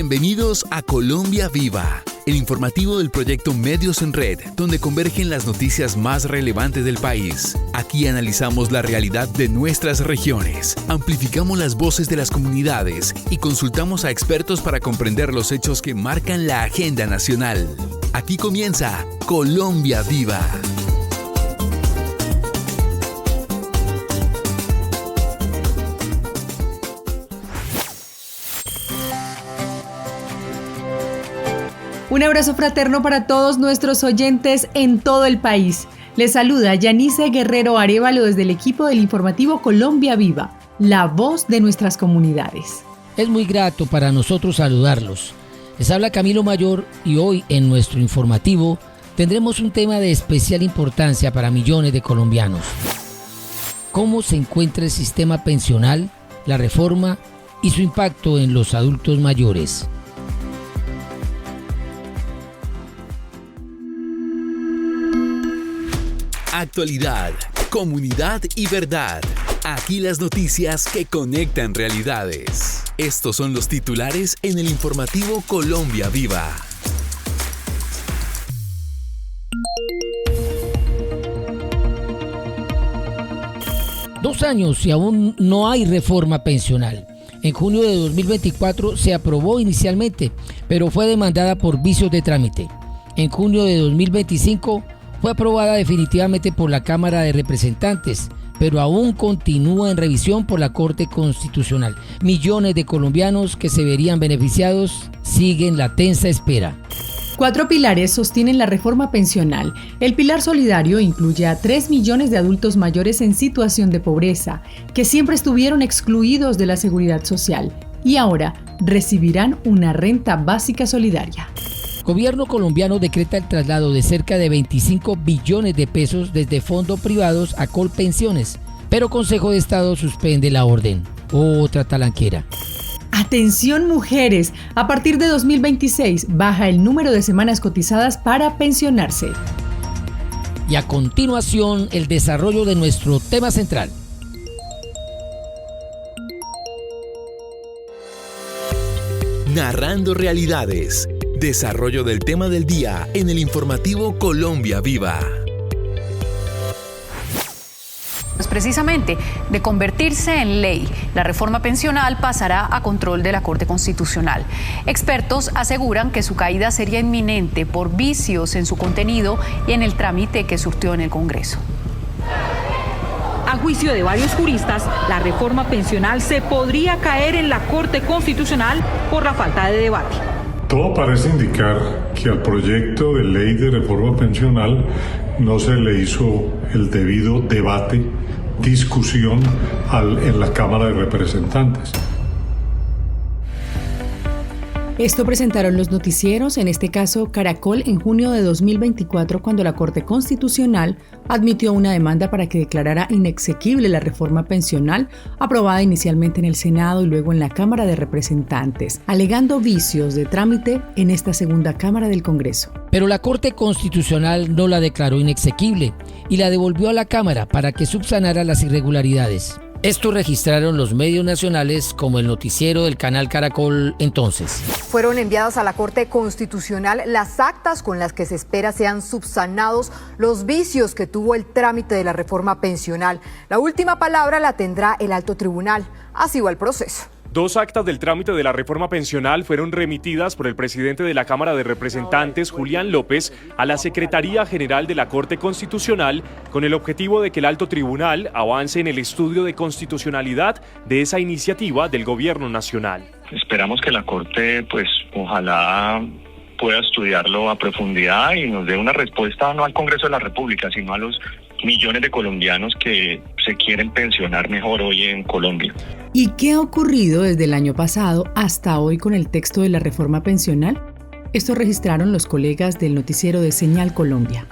Bienvenidos a Colombia Viva, el informativo del proyecto Medios en Red, donde convergen las noticias más relevantes del país. Aquí analizamos la realidad de nuestras regiones, amplificamos las voces de las comunidades y consultamos a expertos para comprender los hechos que marcan la agenda nacional. Aquí comienza Colombia Viva. Un abrazo fraterno para todos nuestros oyentes en todo el país. Les saluda Yanice Guerrero Arévalo desde el equipo del informativo Colombia Viva, la voz de nuestras comunidades. Es muy grato para nosotros saludarlos. Les habla Camilo Mayor y hoy en nuestro informativo tendremos un tema de especial importancia para millones de colombianos. ¿Cómo se encuentra el sistema pensional, la reforma y su impacto en los adultos mayores? Actualidad, comunidad y verdad. Aquí las noticias que conectan realidades. Estos son los titulares en el informativo Colombia Viva. Dos años y aún no hay reforma pensional. En junio de 2024 se aprobó inicialmente, pero fue demandada por vicios de trámite. En junio de 2025 fue aprobada definitivamente por la Cámara de Representantes, pero aún continúa en revisión por la Corte Constitucional. Millones de colombianos que se verían beneficiados siguen la tensa espera. 4 pilares sostienen la reforma pensional. El pilar solidario incluye a 3 millones de adultos mayores en situación de pobreza, que siempre estuvieron excluidos de la seguridad social y ahora recibirán una renta básica solidaria. Gobierno colombiano decreta el traslado de cerca de 25 billones de pesos desde fondos privados a Colpensiones, pero Consejo de Estado suspende la orden. Otra talanquera. Atención mujeres, a partir de 2026 baja el número de semanas cotizadas para pensionarse. Y a continuación el desarrollo de nuestro tema central. Narrando realidades. Desarrollo del tema del día en el informativo Colombia Viva. Pues precisamente, de convertirse en ley, la reforma pensional pasará a control de la Corte Constitucional. Expertos aseguran que su caída sería inminente por vicios en su contenido y en el trámite que surtió en el Congreso. A juicio de varios juristas, la reforma pensional se podría caer en la Corte Constitucional por la falta de debate. Todo parece indicar que al proyecto de ley de reforma pensional no se le hizo el debido debate, discusión en la Cámara de Representantes. Esto presentaron los noticieros, en este caso Caracol, en junio de 2024, cuando la Corte Constitucional admitió una demanda para que declarara inexequible la reforma pensional aprobada inicialmente en el Senado y luego en la Cámara de Representantes, alegando vicios de trámite en esta segunda Cámara del Congreso. Pero la Corte Constitucional no la declaró inexequible y la devolvió a la Cámara para que subsanara las irregularidades. Esto registraron los medios nacionales como el noticiero del canal Caracol entonces. Fueron enviadas a la Corte Constitucional las actas con las que se espera sean subsanados los vicios que tuvo el trámite de la reforma pensional. La última palabra la tendrá el alto tribunal. Así va el proceso. 2 actas del trámite de la reforma pensional fueron remitidas por el presidente de la Cámara de Representantes, Julián López, a la Secretaría General de la Corte Constitucional con el objetivo de que el alto tribunal avance en el estudio de constitucionalidad de esa iniciativa del Gobierno Nacional. Esperamos que la Corte, ojalá pueda estudiarlo a profundidad y nos dé una respuesta no al Congreso de la República, sino a los millones de colombianos que se quieren pensionar mejor hoy en Colombia. ¿Y qué ha ocurrido desde el año pasado hasta hoy con el texto de la reforma pensional? Esto registraron los colegas del noticiero de Señal Colombia.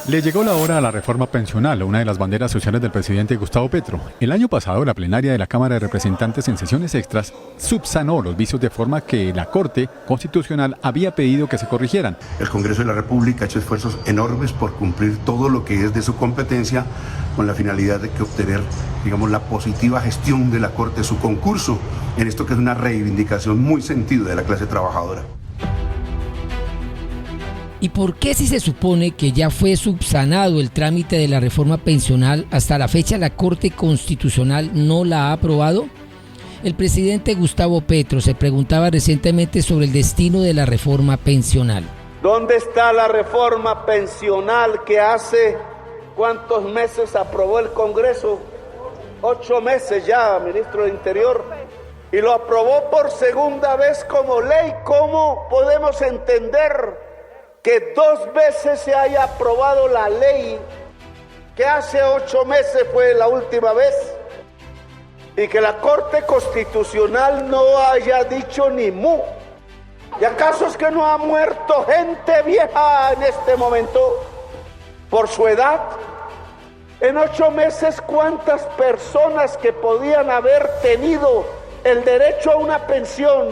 Le llegó la hora a la reforma pensional, una de las banderas sociales del presidente Gustavo Petro. El año pasado, la plenaria de la Cámara de Representantes en sesiones extras subsanó los vicios de forma que la Corte Constitucional había pedido que se corrigieran. El Congreso de la República ha hecho esfuerzos enormes por cumplir todo lo que es de su competencia con la finalidad de que obtener, digamos, la positiva gestión de la Corte, su concurso en esto que es una reivindicación muy sentida de la clase trabajadora. ¿Y por qué, si se supone que ya fue subsanado el trámite de la reforma pensional, hasta la fecha la Corte Constitucional no la ha aprobado? El presidente Gustavo Petro se preguntaba recientemente sobre el destino de la reforma pensional. ¿Dónde está la reforma pensional que hace cuántos meses aprobó el Congreso? 8 meses ya, ministro del Interior. Y lo aprobó por segunda vez como ley. ¿Cómo podemos entender que 2 veces se haya aprobado la ley, que hace 8 meses fue la última vez, y que la Corte Constitucional no haya dicho ni mu? ¿Y acaso es que no ha muerto gente vieja en este momento por su edad? En 8 meses, ¿cuántas personas que podían haber tenido el derecho a una pensión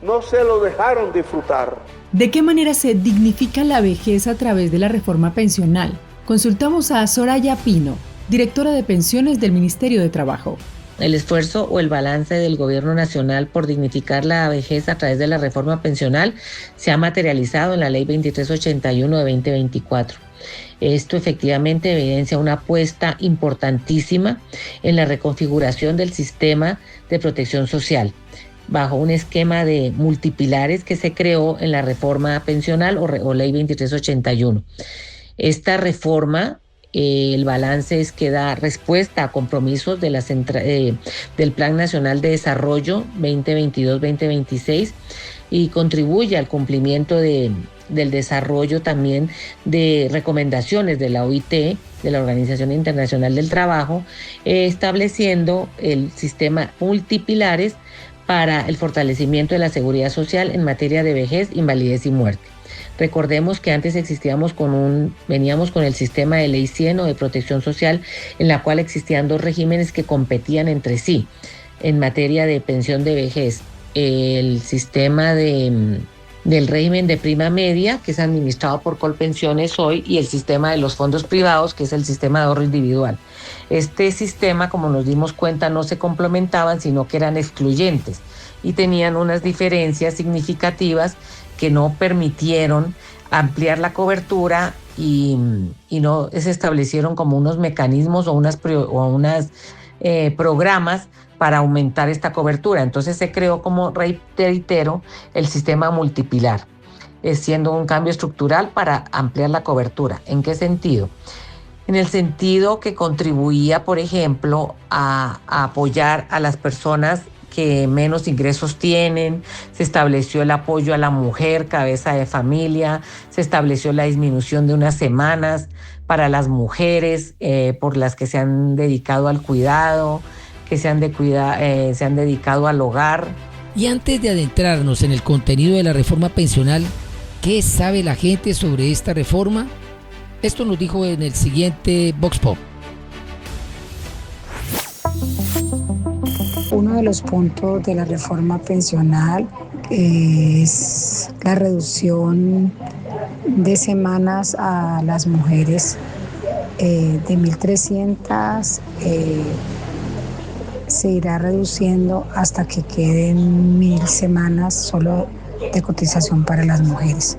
no se lo dejaron disfrutar? ¿De qué manera se dignifica la vejez a través de la reforma pensional? Consultamos a Soraya Pino, directora de pensiones del Ministerio de Trabajo. El esfuerzo o el balance del Gobierno Nacional por dignificar la vejez a través de la reforma pensional se ha materializado en la Ley 2381 de 2024. Esto efectivamente evidencia una apuesta importantísima en la reconfiguración del sistema de protección social, bajo un esquema de multipilares que se creó en la reforma pensional o Ley 2381. Esta reforma, el balance es que da respuesta a compromisos de del Plan Nacional de Desarrollo 2022-2026 y contribuye al cumplimiento del desarrollo también de recomendaciones de la OIT, de la Organización Internacional del Trabajo, estableciendo el sistema multipilares para el fortalecimiento de la seguridad social en materia de vejez, invalidez y muerte. Recordemos que antes veníamos con el sistema de Ley 100 o de protección social, en la cual existían 2 regímenes que competían entre sí en materia de pensión de vejez. El sistema del régimen de prima media, que es administrado por Colpensiones hoy, y el sistema de los fondos privados, que es el sistema de ahorro individual. Este sistema, como nos dimos cuenta, no se complementaban, sino que eran excluyentes y tenían unas diferencias significativas que no permitieron ampliar la cobertura y no se establecieron como unos mecanismos o unos programas para aumentar esta cobertura. Entonces se creó, como reitero, el sistema multipilar, siendo un cambio estructural para ampliar la cobertura. ¿En qué sentido? En el sentido que contribuía, por ejemplo, a apoyar a las personas que menos ingresos tienen, se estableció el apoyo a la mujer cabeza de familia, se estableció la disminución de unas semanas para las mujeres por las que se han dedicado al cuidado, que se han dedicado al hogar. Y antes de adentrarnos en el contenido de la reforma pensional, ¿qué sabe la gente sobre esta reforma? Esto nos dijo en el siguiente Vox Pop. Uno de los puntos de la reforma pensional es la reducción de semanas a las mujeres de 1.300. Se irá reduciendo hasta que queden 1.000 semanas solo de cotización para las mujeres.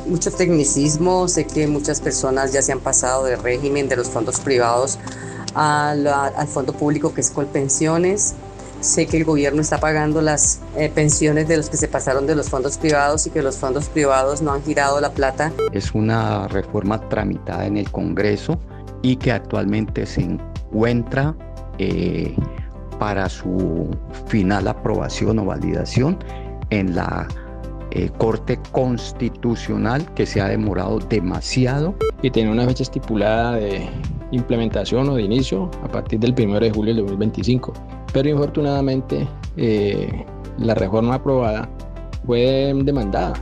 Mucho tecnicismo, sé que muchas personas ya se han pasado del régimen de los fondos privados al fondo público que es Colpensiones. Sé que el gobierno está pagando las pensiones de los que se pasaron de los fondos privados y que los fondos privados no han girado la plata. Es una reforma tramitada en el Congreso y que actualmente se encuentra para su final aprobación o validación en la Corte Constitucional, que se ha demorado demasiado. Y tiene una fecha estipulada de implementación o de inicio a partir del 1 de julio del 2025. Pero infortunadamente la reforma aprobada fue demandada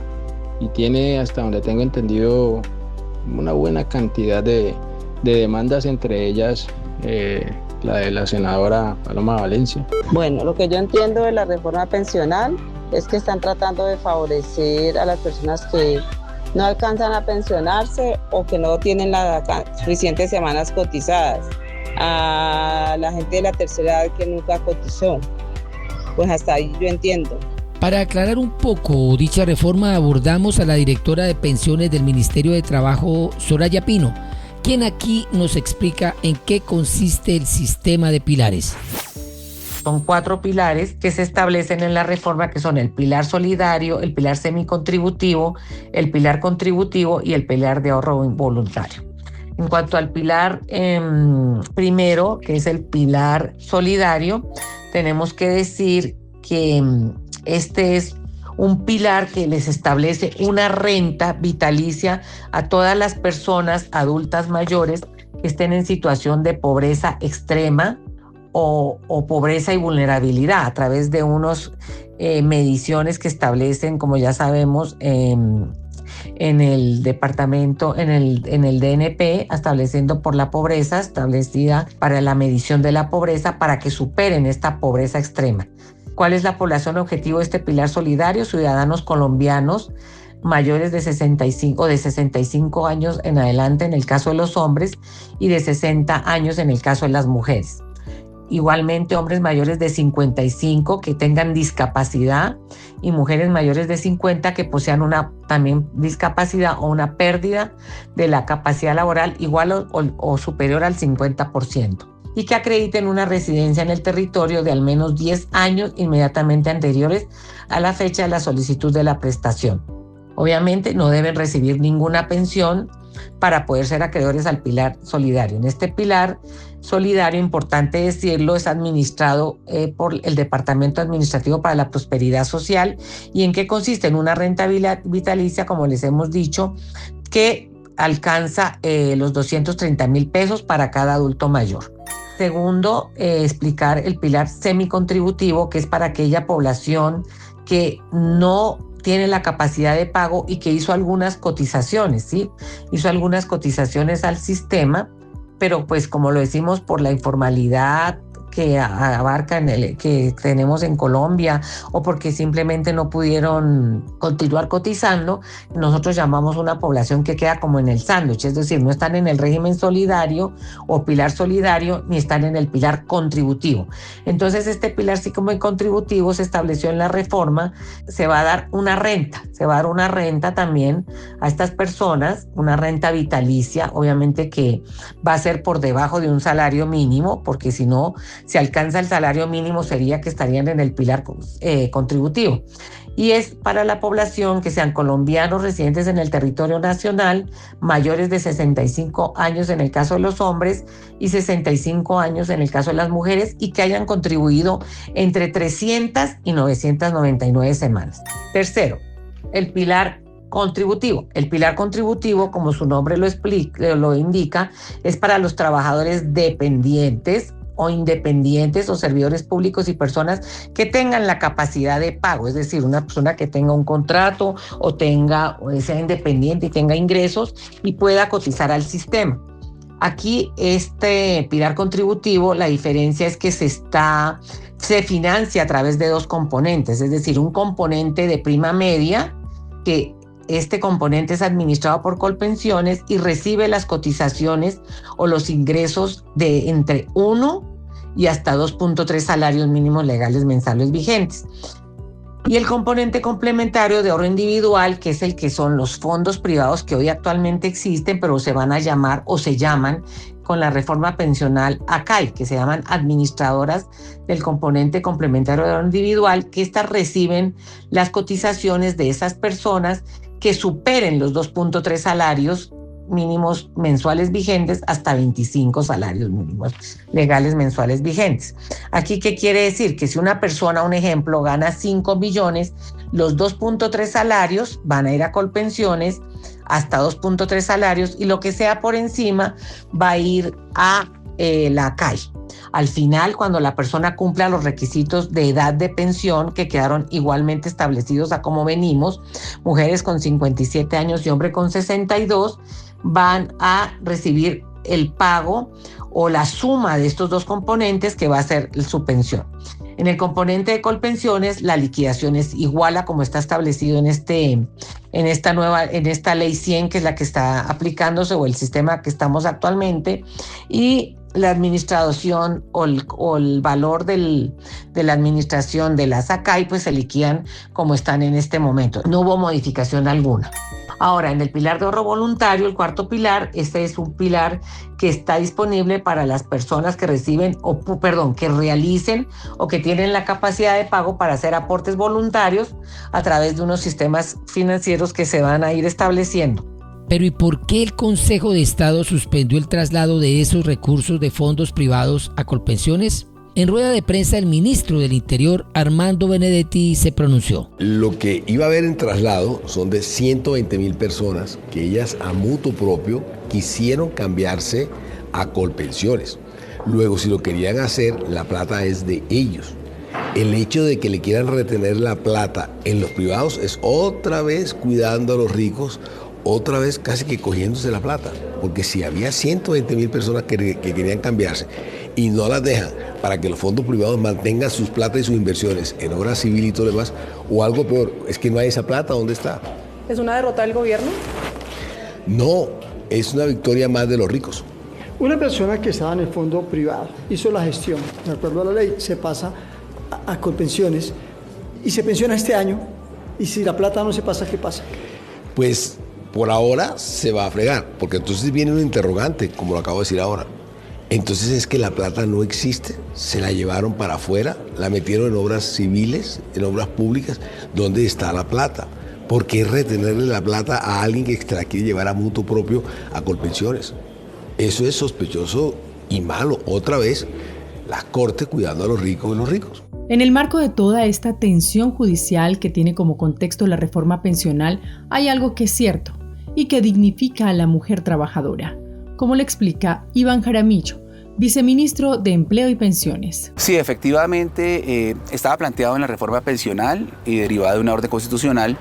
y tiene, hasta donde tengo entendido, una buena cantidad de demandas, entre ellas la de la senadora Paloma Valencia. Bueno, lo que yo entiendo de la reforma pensional es que están tratando de favorecer a las personas que no alcanzan a pensionarse o que no tienen las suficientes semanas cotizadas, a la gente de la tercera edad que nunca cotizó. Pues hasta ahí yo entiendo. Para aclarar un poco dicha reforma, abordamos a la directora de pensiones del Ministerio de Trabajo, Soraya Pino, quien aquí nos explica en qué consiste el sistema de pilares. Son 4 pilares que se establecen en la reforma, que son el pilar solidario, el pilar semicontributivo, el pilar contributivo y el pilar de ahorro voluntario. En cuanto al pilar primero, que es el pilar solidario, tenemos que decir que este es un pilar que les establece una renta vitalicia a todas las personas adultas mayores que estén en situación de pobreza extrema o pobreza y vulnerabilidad a través de unas mediciones que establecen, como ya sabemos, en el departamento, en el DNP, estableciendo por la pobreza, establecida para la medición de la pobreza, para que superen esta pobreza extrema. ¿Cuál es la población objetivo de este pilar solidario? Ciudadanos colombianos mayores de 65 años en adelante en el caso de los hombres y de 60 años en el caso de las mujeres. Igualmente, hombres mayores de 55 que tengan discapacidad y mujeres mayores de 50 que posean una también discapacidad o una pérdida de la capacidad laboral igual o superior al 50%. Y que acrediten una residencia en el territorio de al menos 10 años inmediatamente anteriores a la fecha de la solicitud de la prestación. Obviamente no deben recibir ninguna pensión para poder ser acreedores al pilar solidario. En este pilar solidario, importante decirlo, es administrado por el Departamento Administrativo para la Prosperidad Social. ¿Y en qué consiste? En una renta vitalicia, como les hemos dicho, que alcanza los 230,000 pesos para cada adulto mayor. Segundo, explicar el pilar semicontributivo, que es para aquella población que no tiene la capacidad de pago y que hizo algunas cotizaciones, ¿sí? Hizo algunas cotizaciones al sistema, pero pues como lo decimos, por la informalidad que abarca que tenemos en Colombia o porque simplemente no pudieron continuar cotizando, nosotros llamamos una población que queda como en el sándwich, es decir, no están en el régimen solidario o pilar solidario ni están en el pilar contributivo. Entonces este pilar sí como contributivo se estableció en la reforma, se va a dar una renta también a estas personas, una renta vitalicia, obviamente que va a ser por debajo de un salario mínimo, porque si no se alcanza el salario mínimo sería que estarían en el pilar contributivo. Y es para la población que sean colombianos residentes en el territorio nacional, mayores de 65 años en el caso de los hombres y 65 años en el caso de las mujeres y que hayan contribuido entre 300 y 999 semanas. Tercero, el pilar contributivo. El pilar contributivo, como su nombre lo indica, es para los trabajadores dependientes o independientes o servidores públicos y personas que tengan la capacidad de pago, es decir, una persona que tenga un contrato o sea independiente y tenga ingresos y pueda cotizar al sistema. Aquí este pilar contributivo, la diferencia es que se financia a través de 2 componentes, es decir, un componente de prima media, que este componente es administrado por Colpensiones y recibe las cotizaciones o los ingresos de entre 1 y hasta 2.3 salarios mínimos legales mensuales vigentes. Y el componente complementario de ahorro individual, que es el que son los fondos privados que hoy actualmente existen, pero se van a llamar o se llaman con la reforma pensional ACAI, que se llaman administradoras del componente complementario de ahorro individual, que estas reciben las cotizaciones de esas personas que superen los 2.3 salarios mínimos mensuales vigentes hasta 25 salarios mínimos legales mensuales vigentes. Aquí, ¿qué quiere decir? Que si una persona, un ejemplo, gana 5 millones, los 2.3 salarios van a ir a Colpensiones hasta 2.3 salarios y lo que sea por encima va a ir a la CAI. Al final, cuando la persona cumpla los requisitos de edad de pensión que quedaron igualmente establecidos a como venimos, mujeres con 57 años y hombre con 62, van a recibir el pago o la suma de estos dos componentes que va a ser su pensión. En el componente de Colpensiones, la liquidación es igual a como está establecido en esta ley 100, que es la que está aplicándose, o el sistema que estamos actualmente, y la administración o el valor de la administración de la SACAI pues se liquidan como están en este momento. No hubo modificación alguna. Ahora, en el pilar de ahorro voluntario, el cuarto pilar, este es un pilar que está disponible para las personas que reciben, que realicen o que tienen la capacidad de pago para hacer aportes voluntarios a través de unos sistemas financieros que se van a ir estableciendo. Pero ¿y por qué el Consejo de Estado suspendió el traslado de esos recursos de fondos privados a Colpensiones? En rueda de prensa, el ministro del Interior, Armando Benedetti, se pronunció. Lo que iba a haber en traslado son de 120.000 personas que ellas a mutuo propio quisieron cambiarse a Colpensiones. Luego, si lo querían hacer, la plata es de ellos. El hecho de que le quieran retener la plata en los privados es otra vez cuidando a los ricos, otra vez casi que cogiéndose la plata. Porque si había 120.000 personas que querían cambiarse y no las dejan para que los fondos privados mantengan sus plata y sus inversiones en obra civil y todo lo demás, o algo peor, es que no hay esa plata, ¿dónde está? ¿Es una derrota del gobierno? No, es una victoria más de los ricos. Una persona que estaba en el fondo privado hizo la gestión, de acuerdo a la ley, se pasa a Colpensiones y se pensiona este año, y si la plata no se pasa, ¿qué pasa? Pues por ahora se va a fregar, porque entonces viene un interrogante, como lo acabo de decir ahora. Entonces es que la plata no existe, se la llevaron para afuera, la metieron en obras civiles, en obras públicas. ¿Dónde está la plata? ¿Por qué retenerle la plata a alguien que la quiere llevar a mutuo propio a Colpensiones? Eso es sospechoso y malo. Otra vez, la Corte cuidando a los ricos de los ricos. En el marco de toda esta tensión judicial que tiene como contexto la reforma pensional, hay algo que es cierto y que dignifica a la mujer trabajadora, como le explica Iván Jaramillo, viceministro de Empleo y Pensiones. Sí, efectivamente, estaba planteado en la reforma pensional y derivada de una orden constitucional.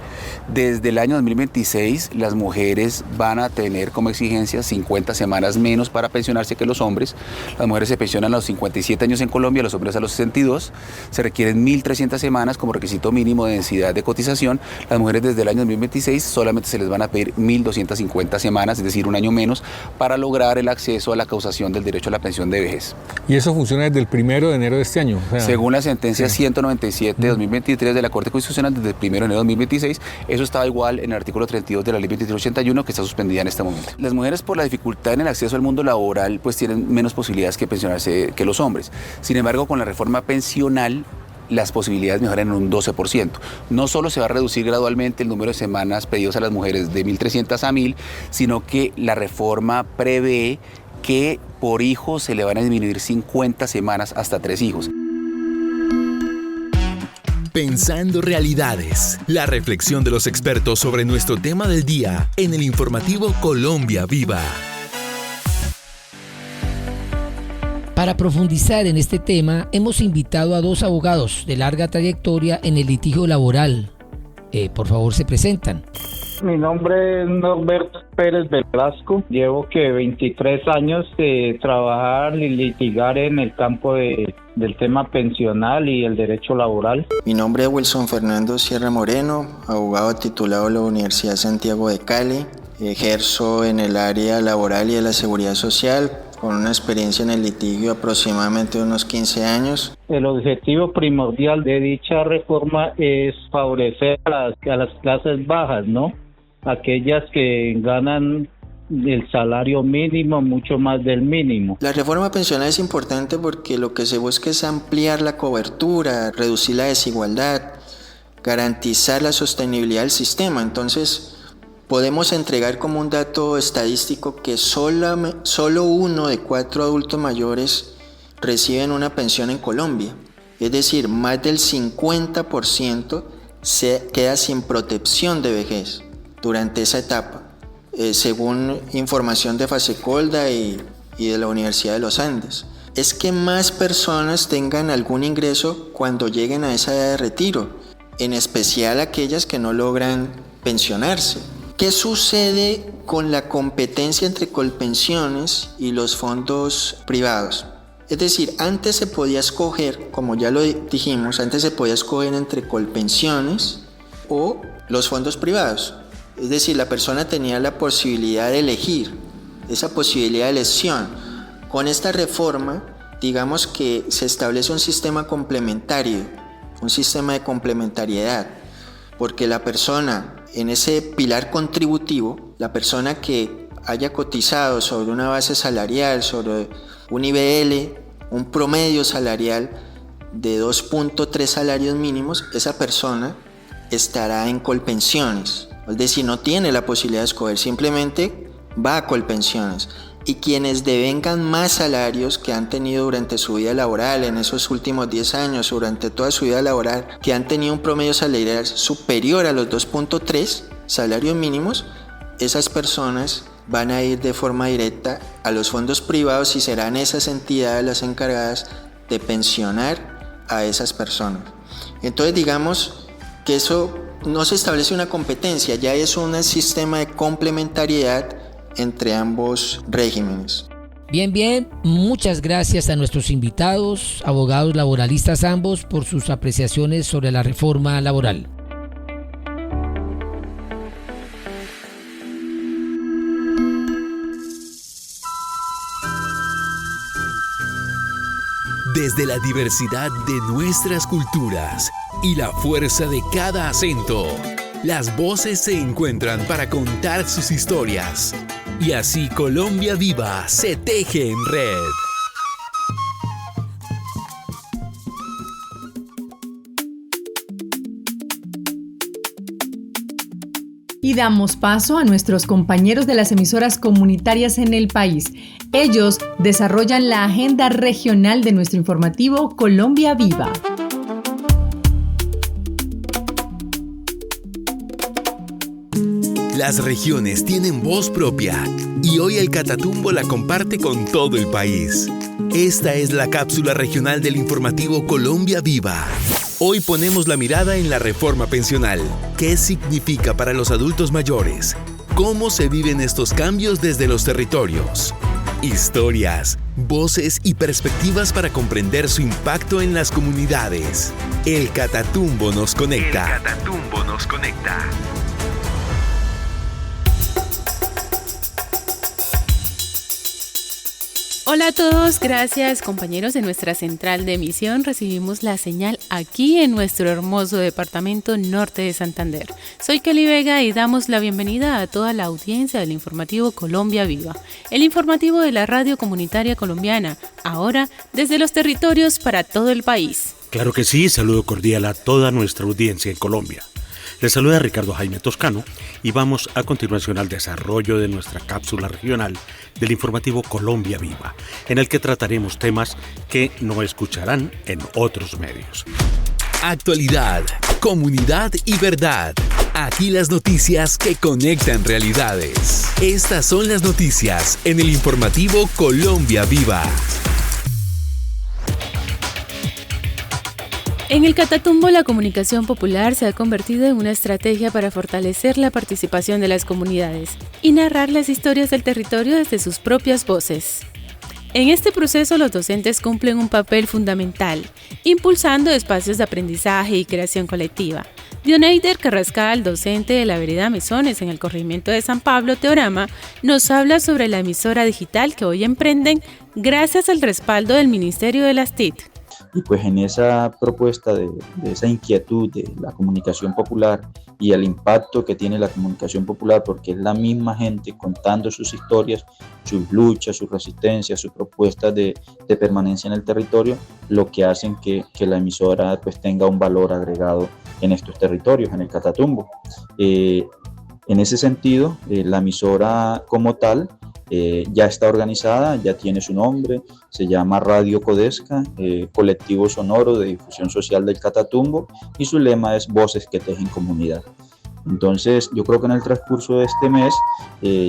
Desde el año 2026, las mujeres van a tener como exigencia 50 semanas menos para pensionarse que los hombres. Las mujeres se pensionan a los 57 años en Colombia, los hombres a los 62. Se requieren 1.300 semanas como requisito mínimo de densidad de cotización. Las mujeres desde el año 2026 solamente se les van a pedir 1.250 semanas, es decir, un año menos, para lograr el acceso a la causación del derecho a la pensión de vejez. ¿Y eso funciona desde el 1 de enero de este año? O sea, según la sentencia 197 de 2023 de la Corte Constitucional, desde el 1 de enero de 2026, eso estaba igual en el artículo 32 de la Ley 2381, que está suspendida en este momento. Las mujeres, por la dificultad en el acceso al mundo laboral, pues tienen menos posibilidades que pensionarse que los hombres. Sin embargo, con la reforma pensional, las posibilidades mejoran en un 12%. No solo se va a reducir gradualmente el número de semanas pedidos a las mujeres de 1.300 a 1.000, sino que la reforma prevé que por hijo se le van a disminuir 50 semanas hasta 3 hijos. Pensando realidades, la reflexión de los expertos sobre nuestro tema del día en el informativo Colombia Viva. Para profundizar en este tema, hemos invitado a 2 abogados de larga trayectoria en el litigio laboral. Por favor, se presentan. Mi nombre es Norberto Pérez Velasco. Llevo 23 años de trabajar y litigar en el campo del tema pensional y el derecho laboral. Mi nombre es Wilson Fernando Sierra Moreno, abogado titulado de la Universidad Santiago de Cali. Ejerzo en el área laboral y de la seguridad social, con una experiencia en el litigio aproximadamente de unos 15 años. El objetivo primordial de dicha reforma es favorecer a las clases bajas, ¿no? Aquellas que ganan el salario mínimo, mucho más del mínimo. La reforma pensional es importante porque lo que se busca es ampliar la cobertura, reducir la desigualdad, garantizar la sostenibilidad del sistema. Entonces, podemos entregar como un dato estadístico que solo 1 de 4 adultos mayores reciben una pensión en Colombia. Es decir, más del 50% se queda sin protección de vejez durante esa etapa, según información de Fasecolda y de la Universidad de los Andes. Es que más personas tengan algún ingreso cuando lleguen a esa edad de retiro, en especial aquellas que no logran pensionarse. ¿Qué sucede con la competencia entre Colpensiones y los fondos privados? Es decir, antes se podía escoger, como ya lo dijimos, antes se podía escoger entre Colpensiones o los fondos privados. Es decir, la persona tenía la posibilidad de elegir, esa posibilidad de elección. Con esta reforma, digamos que se establece un sistema complementario, un sistema de complementariedad, porque la persona en ese pilar contributivo, la persona que haya cotizado sobre una base salarial, sobre un IBL, un promedio salarial de 2.3 salarios mínimos, esa persona estará en Colpensiones. Es decir, no tiene la posibilidad de escoger, simplemente va a Colpensiones. Y quienes devengan más salarios que han tenido durante su vida laboral, en esos últimos 10 años, durante toda su vida laboral, que han tenido un promedio salarial superior a los 2.3 salarios mínimos, esas personas van a ir de forma directa a los fondos privados y serán esas entidades las encargadas de pensionar a esas personas. Entonces digamos que eso no se establece una competencia, ya es un sistema de complementariedad entre ambos regímenes. Bien, muchas gracias a nuestros invitados, abogados laboralistas ambos, por sus apreciaciones sobre la reforma laboral. Desde la diversidad de nuestras culturas y la fuerza de cada acento, las voces se encuentran para contar sus historias. Y así Colombia Viva se teje en red. Y damos paso a nuestros compañeros de las emisoras comunitarias en el país. Ellos desarrollan la agenda regional de nuestro informativo Colombia Viva. Las regiones tienen voz propia y hoy el Catatumbo la comparte con todo el país. Esta es la cápsula regional del informativo Colombia Viva. Hoy ponemos la mirada en la reforma pensional. ¿Qué significa para los adultos mayores? ¿Cómo se viven estos cambios desde los territorios? Historias, voces y perspectivas para comprender su impacto en las comunidades. El Catatumbo nos conecta. El Catatumbo nos conecta. Hola a todos, gracias compañeros de nuestra central de emisión. Recibimos la señal aquí en nuestro hermoso departamento norte de Santander. Soy Kelly Vega y damos la bienvenida a toda la audiencia del informativo Colombia Viva, el informativo de la radio comunitaria colombiana, ahora desde los territorios para todo el país. Claro que sí, saludo cordial a toda nuestra audiencia en Colombia. Les saluda Ricardo Jaime Toscano y vamos a continuación al desarrollo de nuestra cápsula regional del informativo Colombia Viva, en el que trataremos temas que no escucharán en otros medios. Actualidad, comunidad y verdad. Aquí las noticias que conectan realidades. Estas son las noticias en el informativo Colombia Viva. En el Catatumbo, la comunicación popular se ha convertido en una estrategia para fortalecer la participación de las comunidades y narrar las historias del territorio desde sus propias voces. En este proceso, los docentes cumplen un papel fundamental, impulsando espacios de aprendizaje y creación colectiva. Dioneider Carrascal, docente de la vereda Mesones en el corregimiento de San Pablo, Teorama, nos habla sobre la emisora digital que hoy emprenden gracias al respaldo del Ministerio de las TIC. Y pues en esa propuesta de esa inquietud de la comunicación popular y el impacto que tiene la comunicación popular, porque es la misma gente contando sus historias, sus luchas, sus resistencias, sus propuestas de permanencia en el territorio, lo que hacen que la emisora pues tenga un valor agregado en estos territorios, en el Catatumbo. En ese sentido, la emisora como tal ya está organizada, ya tiene su nombre, se llama Radio Codesca, colectivo sonoro de difusión social del Catatumbo, y su lema es Voces que tejen comunidad. Entonces yo creo que en el transcurso de este mes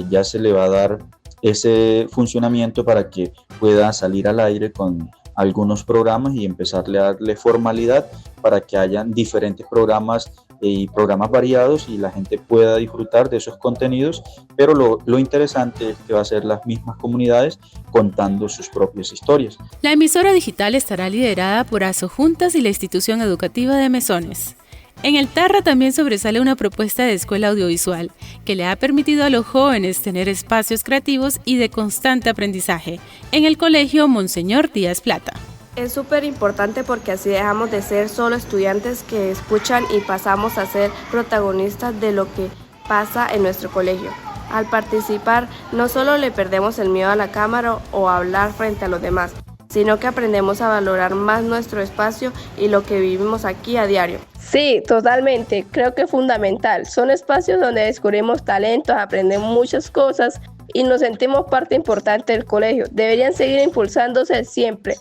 ya se le va a dar ese funcionamiento para que pueda salir al aire con algunos programas y empezarle a darle formalidad para que hayan diferentes programas y programas variados y la gente pueda disfrutar de esos contenidos, pero lo interesante es que va a ser las mismas comunidades contando sus propias historias. La emisora digital estará liderada por Asojuntas y la institución educativa de Mesones. En el Tarra también sobresale una propuesta de escuela audiovisual que le ha permitido a los jóvenes tener espacios creativos y de constante aprendizaje en el Colegio Monseñor Díaz Plata. Es súper importante porque así dejamos de ser solo estudiantes que escuchan y pasamos a ser protagonistas de lo que pasa en nuestro colegio. Al participar no solo le perdemos el miedo a la cámara o a hablar frente a los demás, sino que aprendemos a valorar más nuestro espacio y lo que vivimos aquí a diario. Sí, totalmente, creo que es fundamental. Son espacios donde descubrimos talentos, aprendemos muchas cosas y nos sentimos parte importante del colegio. Deberían seguir impulsándose siempre.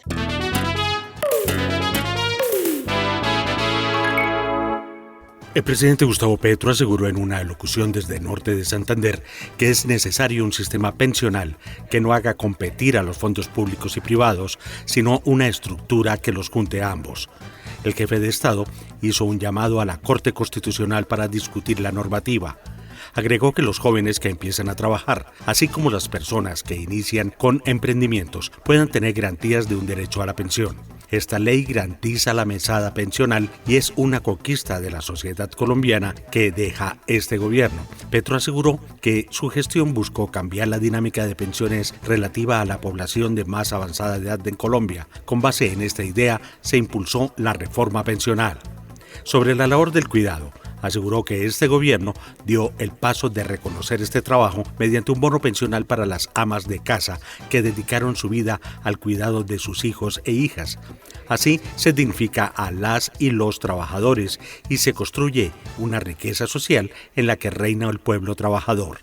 El presidente Gustavo Petro aseguró en una alocución desde Norte de Santander que es necesario un sistema pensional que no haga competir a los fondos públicos y privados, sino una estructura que los junte a ambos. El jefe de Estado hizo un llamado a la Corte Constitucional para discutir la normativa. Agregó que los jóvenes que empiezan a trabajar, así como las personas que inician con emprendimientos, puedan tener garantías de un derecho a la pensión. Esta ley garantiza la mesada pensional y es una conquista de la sociedad colombiana que deja este gobierno. Petro aseguró que su gestión buscó cambiar la dinámica de pensiones relativa a la población de más avanzada edad en Colombia. Con base en esta idea se impulsó la reforma pensional. Sobre la labor del cuidado, aseguró que este gobierno dio el paso de reconocer este trabajo mediante un bono pensional para las amas de casa que dedicaron su vida al cuidado de sus hijos e hijas. Así se dignifica a las y los trabajadores y se construye una riqueza social en la que reina el pueblo trabajador.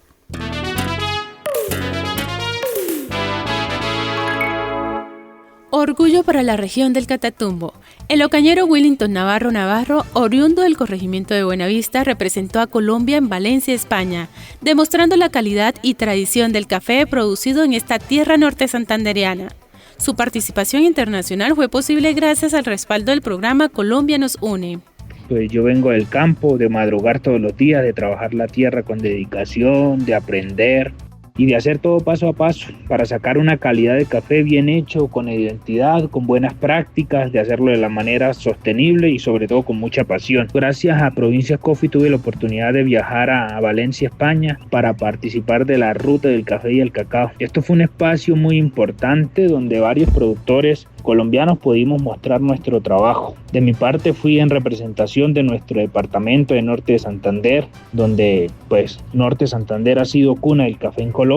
Orgullo para la región del Catatumbo. El ocañero Willington Navarro, oriundo del corregimiento de Buenavista, representó a Colombia en Valencia, España, demostrando la calidad y tradición del café producido en esta tierra norte santandereana. Su participación internacional fue posible gracias al respaldo del programa Colombia nos une. Pues yo vengo del campo, de madrugar todos los días, de trabajar la tierra con dedicación, de aprender y de hacer todo paso a paso para sacar una calidad de café bien hecho, con identidad, con buenas prácticas, de hacerlo de la manera sostenible y sobre todo con mucha pasión. Gracias a Provincias Coffee tuve la oportunidad de viajar a Valencia, España, para participar de la ruta del café y el cacao. Esto fue un espacio muy importante donde varios productores colombianos pudimos mostrar nuestro trabajo. De mi parte fui en representación de nuestro departamento de Norte de Santander, donde pues Norte de Santander ha sido cuna del café en Colombia,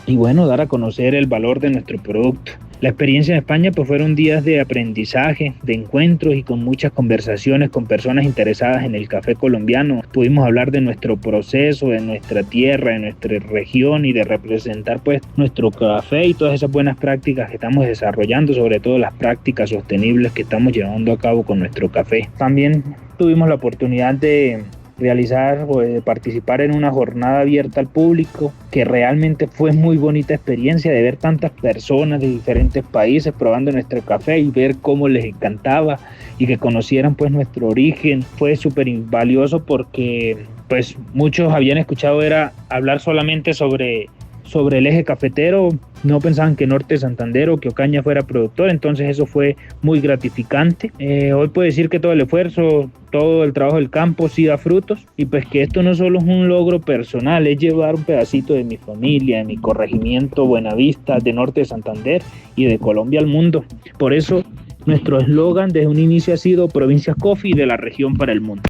y bueno, dar a conocer el valor de nuestro producto. La experiencia en España pues fueron días de aprendizaje, de encuentros y con muchas conversaciones con personas interesadas en el café colombiano. Pudimos hablar de nuestro proceso, de nuestra tierra, de nuestra región y de representar pues nuestro café y todas esas buenas prácticas que estamos desarrollando, sobre todo las prácticas sostenibles que estamos llevando a cabo con nuestro café. También tuvimos la oportunidad de realizar o de participar en una jornada abierta al público, que realmente fue muy bonita experiencia de ver tantas personas de diferentes países probando nuestro café y ver cómo les encantaba y que conocieran pues nuestro origen. Fue súper valioso porque pues muchos habían escuchado era hablar solamente sobre el eje cafetero, no pensaban que Norte de Santander o que Ocaña fuera productor, entonces eso fue muy gratificante. Hoy puedo decir que todo el esfuerzo, todo el trabajo del campo sí da frutos, y pues que esto no solo es un logro personal, es llevar un pedacito de mi familia, de mi corregimiento Buenavista, de Norte de Santander y de Colombia al mundo. Por eso nuestro eslogan desde un inicio ha sido Provincias Coffee, de la región para el mundo.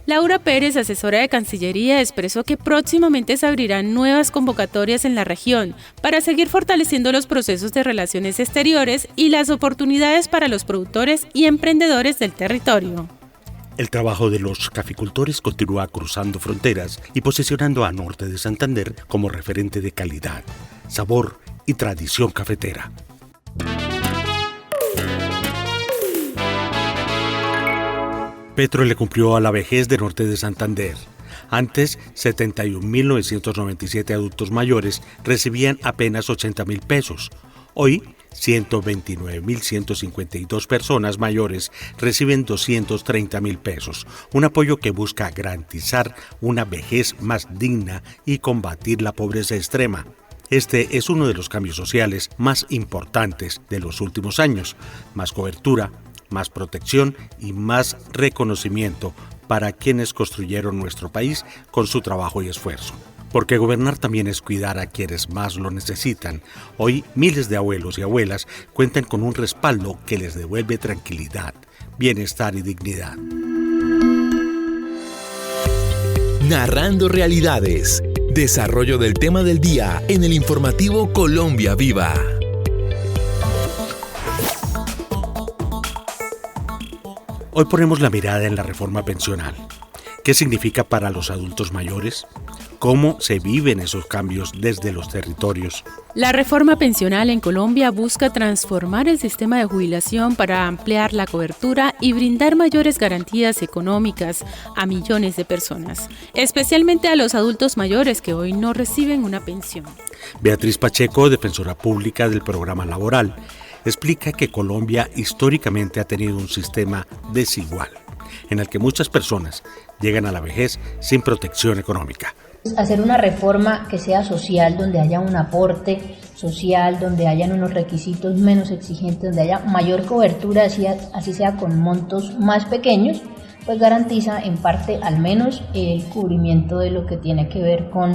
Laura Pérez, asesora de Cancillería, expresó que próximamente se abrirán nuevas convocatorias en la región para seguir fortaleciendo los procesos de relaciones exteriores y las oportunidades para los productores y emprendedores del territorio. El trabajo de los caficultores continúa cruzando fronteras y posicionando a Norte de Santander como referente de calidad, sabor y tradición cafetera. Petro le cumplió a la vejez de Norte de Santander. Antes, 71.997 adultos mayores recibían apenas 80.000 pesos. Hoy, 129.152 personas mayores reciben 230.000 pesos, un apoyo que busca garantizar una vejez más digna y combatir la pobreza extrema. Este es uno de los cambios sociales más importantes de los últimos años. Más cobertura, más protección y más reconocimiento para quienes construyeron nuestro país con su trabajo y esfuerzo. Porque gobernar también es cuidar a quienes más lo necesitan. Hoy miles de abuelos y abuelas cuentan con un respaldo que les devuelve tranquilidad, bienestar y dignidad. Narrando realidades. Desarrollo del tema del día en el informativo Colombia Viva. Hoy ponemos la mirada en la reforma pensional. ¿Qué significa para los adultos mayores? ¿Cómo se viven esos cambios desde los territorios? La reforma pensional en Colombia busca transformar el sistema de jubilación para ampliar la cobertura y brindar mayores garantías económicas a millones de personas, especialmente a los adultos mayores que hoy no reciben una pensión. Beatriz Pacheco, defensora pública del programa laboral, explica que Colombia históricamente ha tenido un sistema desigual, en el que muchas personas llegan a la vejez sin protección económica. Hacer una reforma que sea social, donde haya un aporte social, donde hayan unos requisitos menos exigentes, donde haya mayor cobertura, así sea con montos más pequeños, pues garantiza en parte al menos el cubrimiento de lo que tiene que ver con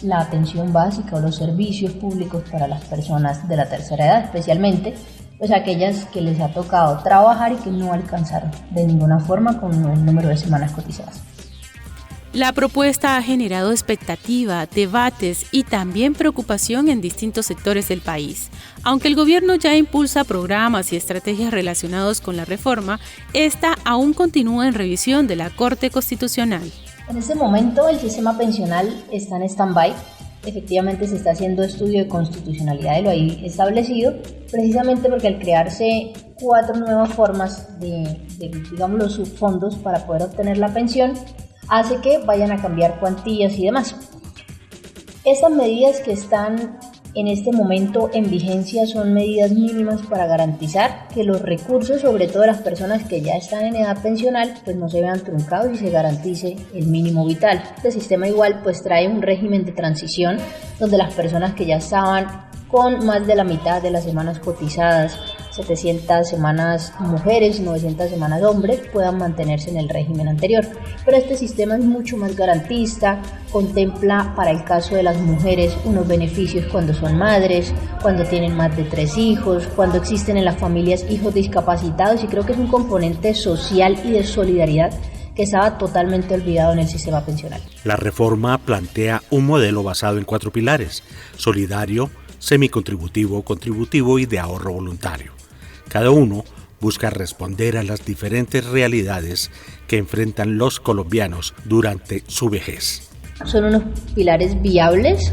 la atención básica o los servicios públicos para las personas de la tercera edad, especialmente pues aquellas que les ha tocado trabajar y que no alcanzaron de ninguna forma con el número de semanas cotizadas. La propuesta ha generado expectativa, debates y también preocupación en distintos sectores del país. Aunque el gobierno ya impulsa programas y estrategias relacionados con la reforma, esta aún continúa en revisión de la Corte Constitucional. En este momento el sistema pensional está en stand-by. Efectivamente se está haciendo estudio de constitucionalidad de lo ahí establecido, precisamente porque al crearse 4 nuevas formas de digamos, los subfondos para poder obtener la pensión, hace que vayan a cambiar cuantías y demás. Estas medidas que están en este momento en vigencia son medidas mínimas para garantizar que los recursos, sobre todo de las personas que ya están en edad pensional, pues no se vean truncados y se garantice el mínimo vital. Este sistema igual pues trae un régimen de transición donde las personas que ya estaban con más de la mitad de las semanas cotizadas, 700 semanas mujeres, 900 semanas hombres, puedan mantenerse en el régimen anterior. Pero este sistema es mucho más garantista, contempla para el caso de las mujeres unos beneficios cuando son madres, cuando tienen más de 3 hijos, cuando existen en las familias hijos discapacitados, y creo que es un componente social y de solidaridad que estaba totalmente olvidado en el sistema pensional. La reforma plantea un modelo basado en 4 pilares: solidario, semicontributivo, contributivo y de ahorro voluntario. Cada uno busca responder a las diferentes realidades que enfrentan los colombianos durante su vejez. Son unos pilares viables,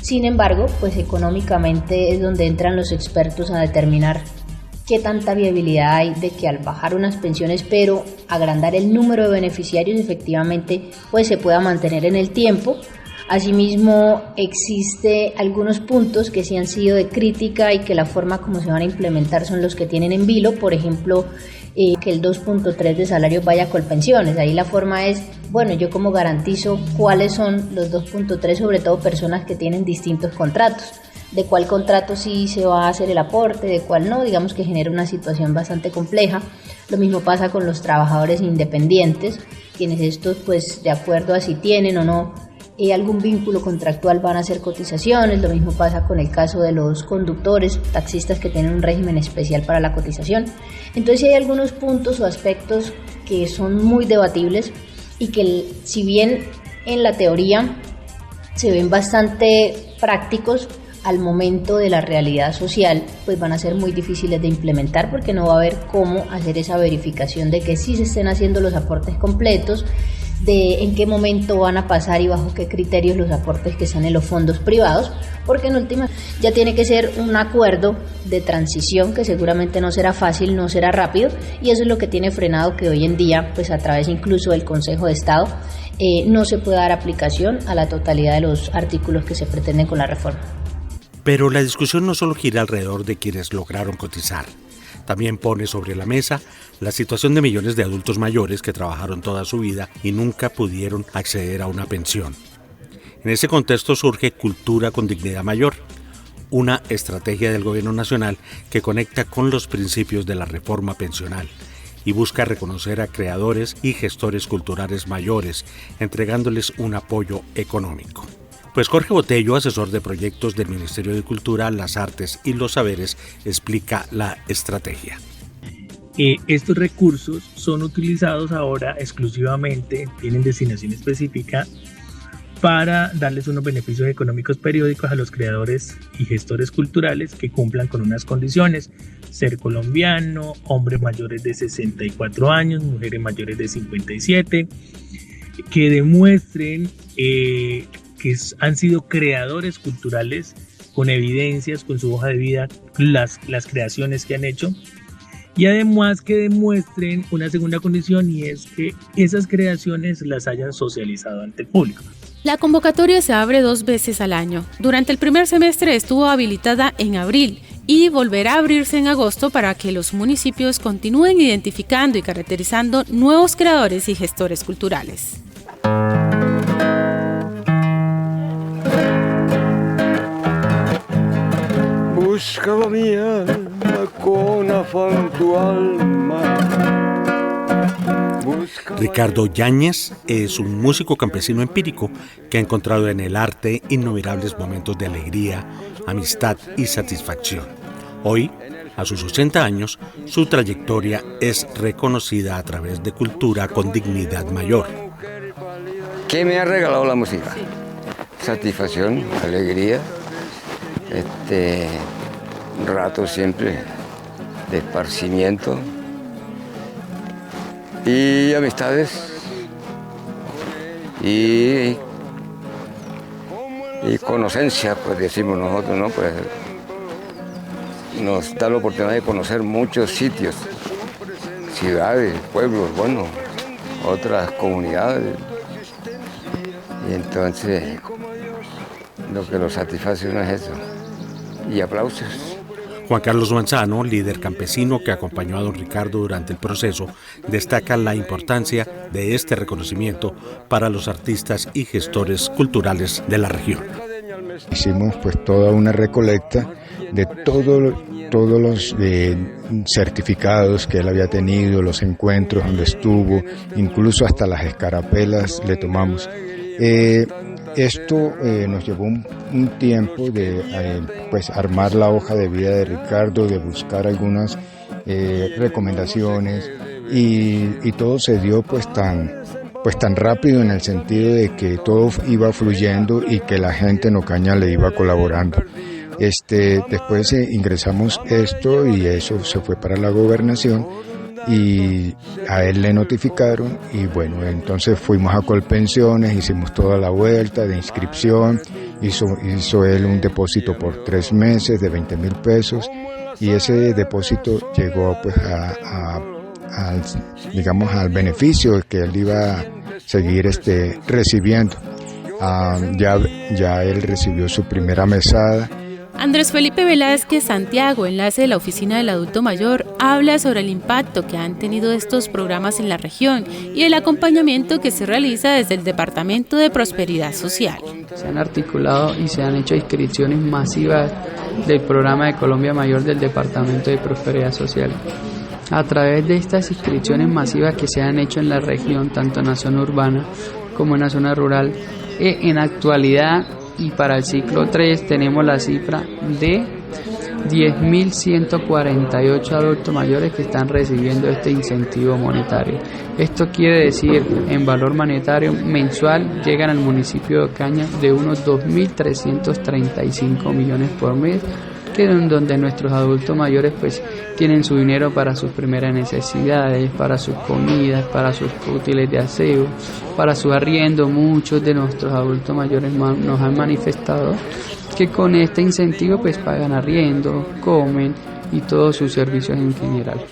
sin embargo, pues económicamente es donde entran los expertos a determinar qué tanta viabilidad hay de que al bajar unas pensiones, pero agrandar el número de beneficiarios, efectivamente pues se pueda mantener en el tiempo. Asimismo, existe algunos puntos que sí han sido de crítica y que la forma como se van a implementar son los que tienen en vilo, por ejemplo, que el 2.3 de salario vaya a Colpensiones. Ahí la forma es, bueno, yo como garantizo cuáles son los 2.3, sobre todo personas que tienen distintos contratos, de cuál contrato sí se va a hacer el aporte, de cuál no, digamos que genera una situación bastante compleja. Lo mismo pasa con los trabajadores independientes, quienes estos pues de acuerdo a si tienen o no algún vínculo contractual van a hacer cotizaciones. Lo mismo pasa con el caso de los conductores, taxistas que tienen un régimen especial para la cotización. Entonces hay algunos puntos o aspectos que son muy debatibles y que si bien en la teoría se ven bastante prácticos, al momento de la realidad social pues van a ser muy difíciles de implementar, porque no va a haber cómo hacer esa verificación de que sí se estén haciendo los aportes completos, de en qué momento van a pasar y bajo qué criterios los aportes que están en los fondos privados, porque en última ya tiene que ser un acuerdo de transición que seguramente no será fácil, no será rápido, y eso es lo que tiene frenado que hoy en día, pues a través incluso del Consejo de Estado, no se pueda dar aplicación a la totalidad de los artículos que se pretenden con la reforma. Pero la discusión no solo gira alrededor de quienes lograron cotizar. También pone sobre la mesa la situación de millones de adultos mayores que trabajaron toda su vida y nunca pudieron acceder a una pensión. En ese contexto surge Cultura con Dignidad Mayor, una estrategia del Gobierno Nacional que conecta con los principios de la reforma pensional y busca reconocer a creadores y gestores culturales mayores, entregándoles un apoyo económico. Pues Jorge Botello, asesor de proyectos del Ministerio de Cultura, las Artes y los Saberes, explica la estrategia. Estos recursos son utilizados ahora exclusivamente, tienen destinación específica para darles unos beneficios económicos periódicos a los creadores y gestores culturales que cumplan con unas condiciones: ser colombiano, hombres mayores de 64 años, mujeres mayores de 57, que demuestren que han sido creadores culturales con evidencias, con su hoja de vida, las creaciones que han hecho, y además que demuestren una segunda condición, y es que esas creaciones las hayan socializado ante el público. La convocatoria se abre 2 veces al año. Durante el primer semestre estuvo habilitada en abril y volverá a abrirse en agosto para que los municipios continúen identificando y caracterizando nuevos creadores y gestores culturales. Buscaba mi alma con afán tu alma. Ricardo Yáñez es un músico campesino empírico que ha encontrado en el arte innumerables momentos de alegría, amistad y satisfacción. Hoy, a sus 80 años, su trayectoria es reconocida a través de Cultura con Dignidad Mayor. ¿Qué me ha regalado la música? Satisfacción, alegría, un rato siempre de esparcimiento y amistades y conocencia, pues decimos nosotros, ¿no? Pues nos da la oportunidad de conocer muchos sitios, ciudades, pueblos, bueno, otras comunidades, y entonces lo que nos satisface no es eso. Y aplausos. Juan Carlos Manzano, líder campesino que acompañó a don Ricardo durante el proceso, destaca la importancia de este reconocimiento para los artistas y gestores culturales de la región. Hicimos pues toda una recolecta de todos los certificados que él había tenido, los encuentros donde estuvo, incluso hasta las escarapelas le tomamos. Esto nos llevó un tiempo de pues armar la hoja de vida de Ricardo, de buscar algunas recomendaciones y todo se dio pues tan rápido, en el sentido de que todo iba fluyendo y que la gente en Ocaña le iba colaborando. Después ingresamos esto y eso se fue para la gobernación y a él le notificaron y bueno, entonces fuimos a Colpensiones, hicimos toda la vuelta de inscripción, hizo él un depósito por 3 meses de 20,000 pesos y ese depósito llegó pues al beneficio que él iba a seguir recibiendo. Ya él recibió su primera mesada. Andrés Felipe Velázquez Santiago, enlace de la Oficina del Adulto Mayor, habla sobre el impacto que han tenido estos programas en la región y el acompañamiento que se realiza desde el Departamento de Prosperidad Social. Se han articulado y se han hecho inscripciones masivas del programa de Colombia Mayor del Departamento de Prosperidad Social. A través de estas inscripciones masivas que se han hecho en la región, tanto en la zona urbana como en la zona rural, en actualidad y para el ciclo 3 tenemos la cifra de 10.148 adultos mayores que están recibiendo este incentivo monetario. Esto quiere decir, en valor monetario mensual, llegan al municipio de Ocaña de unos 2.335 millones por mes, que es donde nuestros adultos mayores pues tienen su dinero para sus primeras necesidades, para sus comidas, para sus útiles de aseo, para su arriendo. Muchos de nuestros adultos mayores nos han manifestado que con este incentivo pues pagan arriendo, comen y todos sus servicios en general.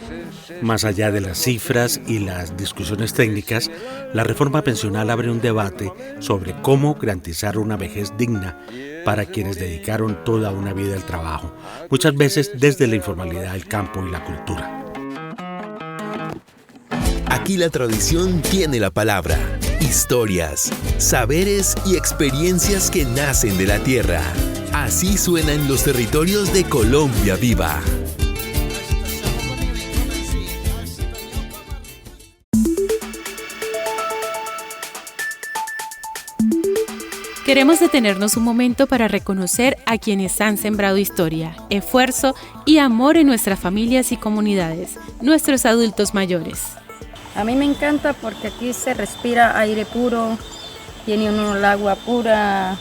Más allá de las cifras y las discusiones técnicas, la reforma pensional abre un debate sobre cómo garantizar una vejez digna para quienes dedicaron toda una vida al trabajo, muchas veces desde la informalidad, el campo y la cultura. Aquí la tradición tiene la palabra. Historias, saberes y experiencias que nacen de la tierra. Así suenan los territorios de Colombia Viva. Queremos detenernos un momento para reconocer a quienes han sembrado historia, esfuerzo y amor en nuestras familias y comunidades, nuestros adultos mayores. A mí me encanta porque aquí se respira aire puro, tiene uno el agua pura,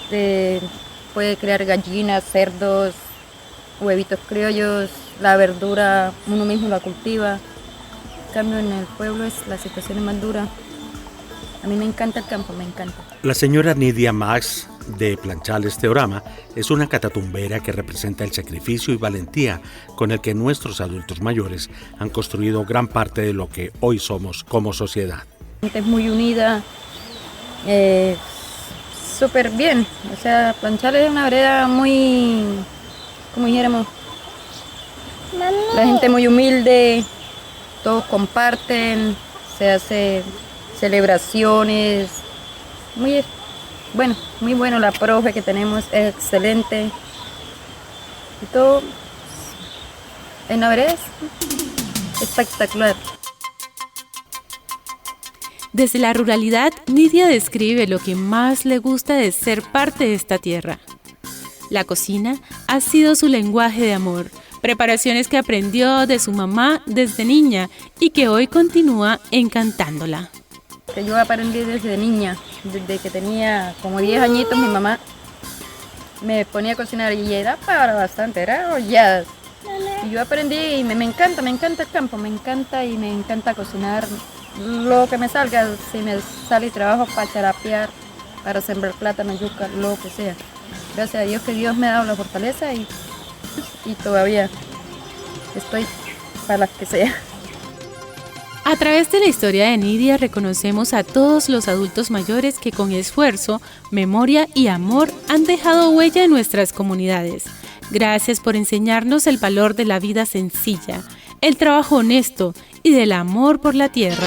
puede crear gallinas, cerdos, huevitos criollos, la verdura uno mismo la cultiva. En cambio en el pueblo la situación es más dura. A mí me encanta el campo, me encanta. La señora Nidia Max de Planchales Teorama es una catatumbera que representa el sacrificio y valentía con el que nuestros adultos mayores han construido gran parte de lo que hoy somos como sociedad. La gente es muy unida, súper bien. O sea, Planchales es una vereda muy, como dijéramos, la gente muy humilde, todos comparten, se hace celebraciones, muy bueno, la profe que tenemos es excelente y todo en la vereda es espectacular. Desde la ruralidad, Nidia describe lo que más le gusta de ser parte de esta tierra. La cocina ha sido su lenguaje de amor, preparaciones que aprendió de su mamá desde niña y que hoy continúa encantándola. Que yo aprendí desde niña, desde que tenía como 10 añitos, mi mamá me ponía a cocinar y era para bastante, era holladas. Y yo aprendí y me encanta el campo, me encanta cocinar lo que me salga, si me sale trabajo para charapear, para sembrar plátano, yuca, lo que sea. Gracias a Dios que Dios me ha dado la fortaleza y todavía estoy para las que sea. A través de la historia de Nidia reconocemos a todos los adultos mayores que con esfuerzo, memoria y amor han dejado huella en nuestras comunidades. Gracias por enseñarnos el valor de la vida sencilla, el trabajo honesto y del amor por la tierra.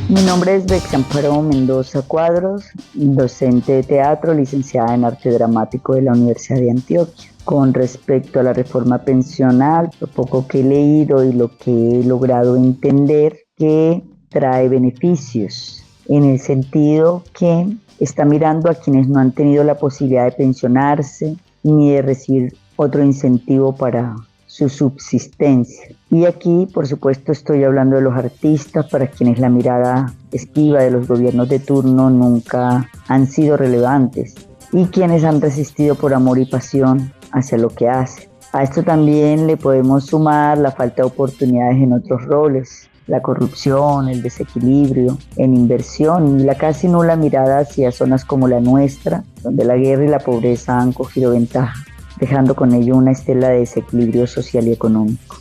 Mi nombre es Bex Amparo Mendoza Cuadros, docente de teatro, licenciada en arte dramático de la Universidad de Antioquia. Con respecto a la reforma pensional, lo poco que he leído y lo que he logrado entender, que trae beneficios, en el sentido que está mirando a quienes no han tenido la posibilidad de pensionarse ni de recibir otro incentivo para su subsistencia. Y aquí, por supuesto, estoy hablando de los artistas, para quienes la mirada esquiva de los gobiernos de turno nunca han sido relevantes y quienes han resistido por amor y pasión hacia lo que hacen. A esto también le podemos sumar la falta de oportunidades en otros roles, la corrupción, el desequilibrio en inversión y la casi nula mirada hacia zonas como la nuestra, donde la guerra y la pobreza han cogido ventaja, dejando con ello una estela de desequilibrio social y económico.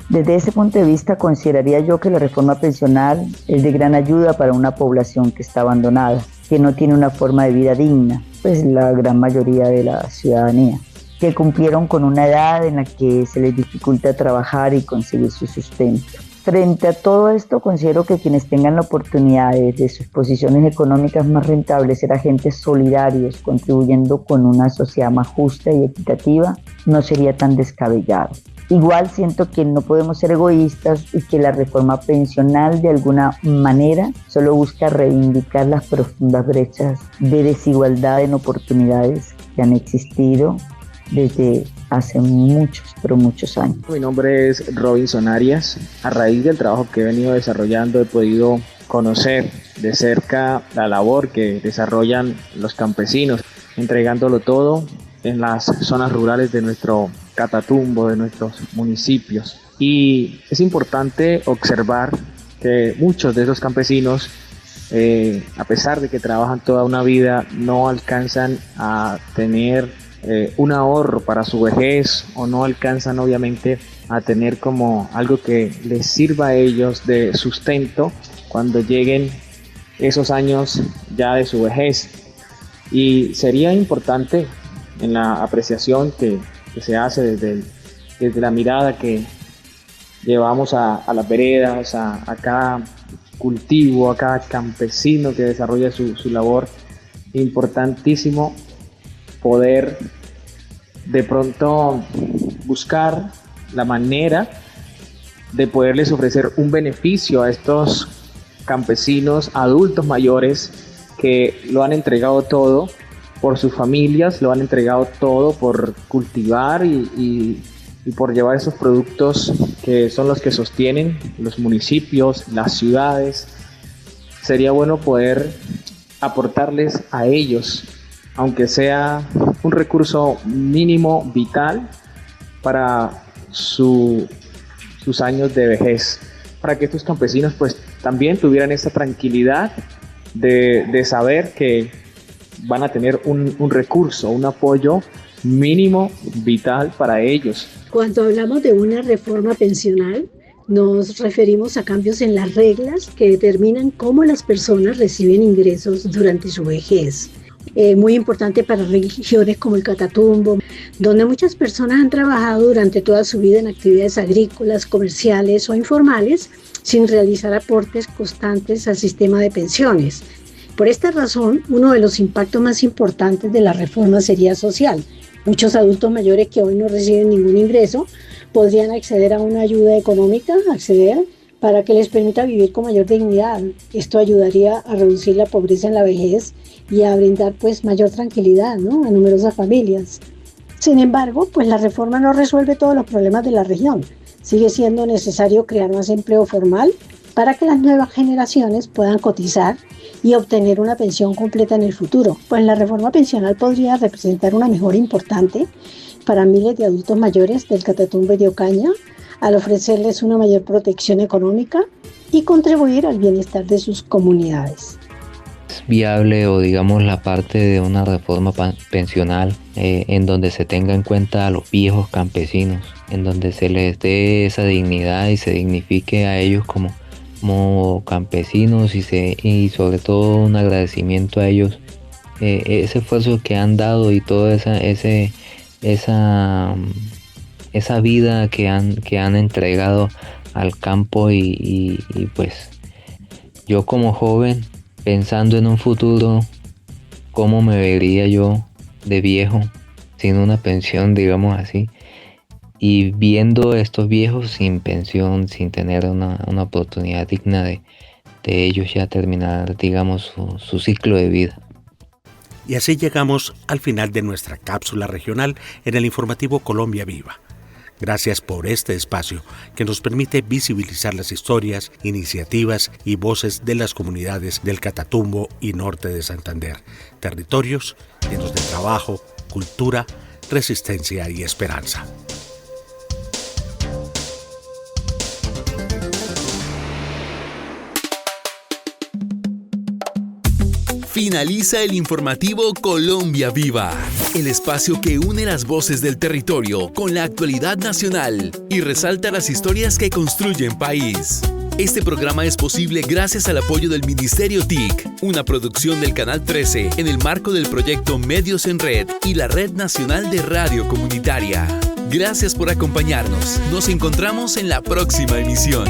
Desde ese punto de vista, consideraría yo que la reforma pensional es de gran ayuda para una población que está abandonada, que no tiene una forma de vida digna, pues la gran mayoría de la ciudadanía, que cumplieron con una edad en la que se les dificulta trabajar y conseguir su sustento. Frente a todo esto, considero que quienes tengan la oportunidad de sus posiciones económicas más rentables ser agentes solidarios, contribuyendo con una sociedad más justa y equitativa, no sería tan descabellado. Igual siento que no podemos ser egoístas y que la reforma pensional de alguna manera solo busca reivindicar las profundas brechas de desigualdad en oportunidades que han existido desde hace muchos años. Mi nombre es Robinson Arias. A raíz del trabajo que he venido desarrollando he podido conocer de cerca la labor que desarrollan los campesinos, entregándolo todo en las zonas rurales de nuestro Catatumbo, de nuestros municipios. Y es importante observar que muchos de esos campesinos a pesar de que trabajan toda una vida, no alcanzan a tener un ahorro para su vejez, o no alcanzan obviamente a tener como algo que les sirva a ellos de sustento cuando lleguen esos años ya de su vejez. Y sería importante en la apreciación que se hace desde la mirada que llevamos a las veredas, a cada cultivo, a cada campesino que desarrolla su labor, importantísimo poder de pronto buscar la manera de poderles ofrecer un beneficio a estos campesinos adultos mayores que lo han entregado todo por sus familias, lo han entregado todo por cultivar y por llevar esos productos que son los que sostienen los municipios, las ciudades. Sería bueno poder aportarles a ellos, aunque sea un recurso mínimo vital para sus años de vejez, para que estos campesinos pues también tuvieran esa tranquilidad de saber que van a tener un recurso, un apoyo mínimo vital para ellos. Cuando hablamos de una reforma pensional, nos referimos a cambios en las reglas que determinan cómo las personas reciben ingresos durante su vejez. Muy importante para regiones como el Catatumbo, donde muchas personas han trabajado durante toda su vida en actividades agrícolas, comerciales o informales, sin realizar aportes constantes al sistema de pensiones. Por esta razón, uno de los impactos más importantes de la reforma sería social. Muchos adultos mayores que hoy no reciben ningún ingreso podrían acceder a una ayuda económica, para que les permita vivir con mayor dignidad. Esto ayudaría a reducir la pobreza en la vejez y a brindar pues mayor tranquilidad, a numerosas familias. Sin embargo, pues la reforma no resuelve todos los problemas de la región. Sigue siendo necesario crear más empleo formal para que las nuevas generaciones puedan cotizar y obtener una pensión completa en el futuro. Pues la reforma pensional podría representar una mejora importante para miles de adultos mayores del Catatumbo y de Ocaña, al ofrecerles una mayor protección económica y contribuir al bienestar de sus comunidades. ¿Es viable o digamos la parte de una reforma pensional en donde se tenga en cuenta a los viejos campesinos, en donde se les dé esa dignidad y se dignifique a ellos como campesinos y sobre todo un agradecimiento a ellos, ese esfuerzo que han dado y toda esa vida que han entregado al campo y pues yo como joven pensando en un futuro, cómo me vería yo de viejo sin una pensión, digamos así, y viendo a estos viejos sin pensión, sin tener una oportunidad digna de ellos ya terminar, digamos, su ciclo de vida. Y así llegamos al final de nuestra cápsula regional en el informativo Colombia Viva. Gracias por este espacio que nos permite visibilizar las historias, iniciativas y voces de las comunidades del Catatumbo y norte de Santander, territorios llenos de trabajo, cultura, resistencia y esperanza. Finaliza el informativo Colombia Viva, el espacio que une las voces del territorio con la actualidad nacional y resalta las historias que construyen país. Este programa es posible gracias al apoyo del Ministerio TIC, una producción del Canal 13 en el marco del proyecto Medios en Red y la Red Nacional de Radio Comunitaria. Gracias por acompañarnos. Nos encontramos en la próxima emisión.